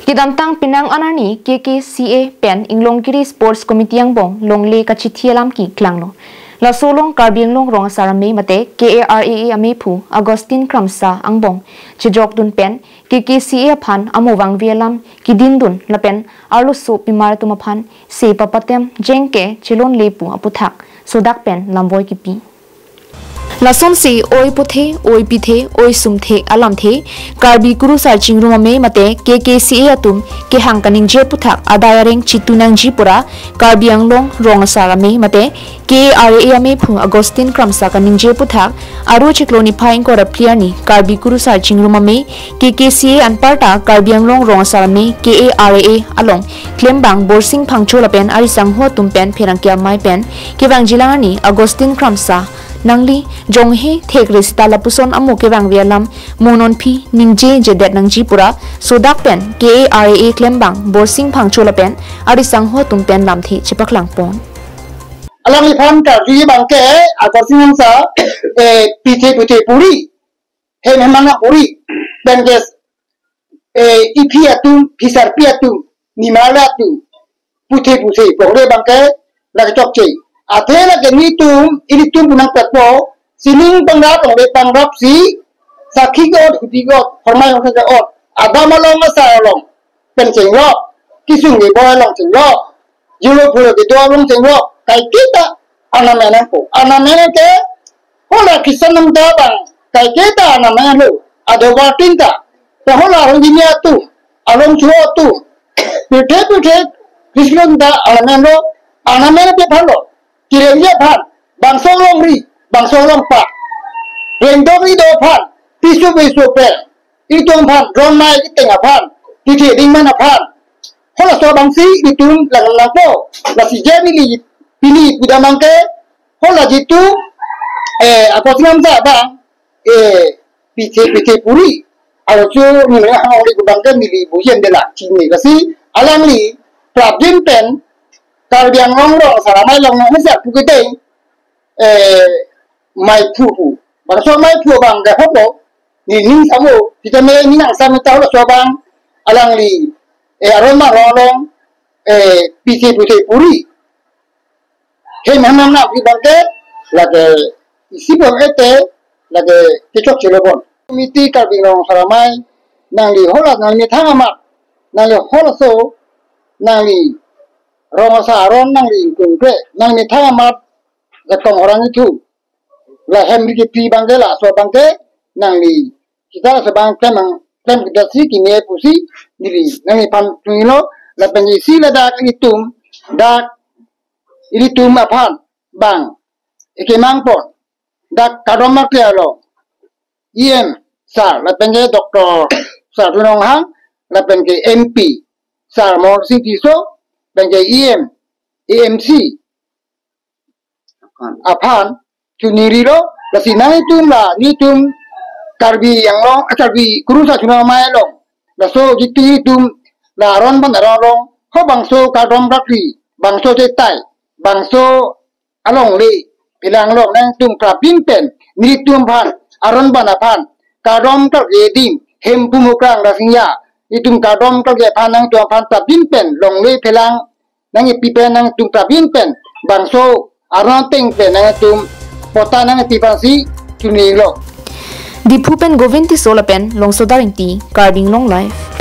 Kidamtang Pinang Anarni KKCA pen Inglongkiri Sports Committee ang bong longle kachithialam ki klanglo. La solong karbing long rong sarame mate KARAA amepu Augustine Kramsa ang bong chijok dun pen KKCA aphan amowang vielam kidindun la pen arlo so pimar tumaphan se papatem jengke chilon lepu aputhak sodak pen lamvoi kipi. Lason se oi puthe oi pithe oi sumthe alam the karbi kuru sar chingruma me mate KKCA atum ke hangkaning je puthak adayareng chitunang jipura karbi anglong rong sara me mate KRA me phu Augustine Kramsa kaning je puthak aru chikloni phaing ko rapliar ni karbi kuru sar chingruma me KKCA anparta karbi anglong rong sara me KRA along klembang borsing phangchola pen arisang ho tumpen pherangkya mai pen kewang jilangani Augustine Kramsa nangli jonghe thek rista lapuson amu ke wang vialam monon phi ningje jedet nangji pura sodak pen KARA klembang borsing phangchola pen arisang ho tum pen lamthi chipaklang pon alang iphan ka ri bang ke Augustine Kramsa pithe puri he memang puri dan guys ipi atum pisar pi atum nimala atum puthe pore bang ke la chok chei athela ke nitum ini tum punang petpo sining pangrap si sakhi god huti god formai ho ka od adama long sa long pen cheng ro kisung ni boy long cheng ro yulo phulo ke do long cheng ro kai kita anamena ke hola kisanam da bang kai kita anamena lo adowa tinta to hola ro dinya tu along chuo tu pithe krislon da anamena pe phalo kirengye phan bangsong long ri bangsong long pa rendong ri do phan tisu pe itong phan ron mai ki tenga phan tithi ding man phan hola so bangsi itum lang po la si je pili budamangke hola jitu Augustine Kramsa bang pithe puri alo chu ni me ha ori budangke mili buyen de la chini la si alang li prabjin pen karbiang long rong saramai long nong sak pukite mai phu bang so mai phu bang ga hobo ni samo kita me ni nang sam taw la so bang alang li aron ma long pithe puri he memang na bi bang ke la ke isibon ete la ke kechok chelobon miti karbiang long saramai nang li hola nang ni thangamat nang li hola so nang li Roma saron nang li kungkre nang ni thamat gatong orang itu la hemri ke pi bangela so bangke nang li kita sebang klem kita si kini pusi diri nang ni pan tuilo la pengisi la dak ilitum aphan bang ikemang pon dak kadomak lo sar la penge doktor sar tunong hang la penge MP sar mor si tiso bangkai AMC aphan chuniri lo lasina nitum karbi yang long karbi kurusa chuna mai long la so jitu tum la ron ban ron ho bangso kadom rakri bangso tetai bangso along le pilang long nang tum krapin pen nitum phan aron ban aphan kadom kal yedim hempu mukrang rasingya itum kadom kal ge phanang tu phan tapin pen long le pelang nang ipipen nang tum tapin pen bangso aron teng pen nang tum pota nang tipasi tunilo Dipupen Govinti Solapen long sodarinti carding long life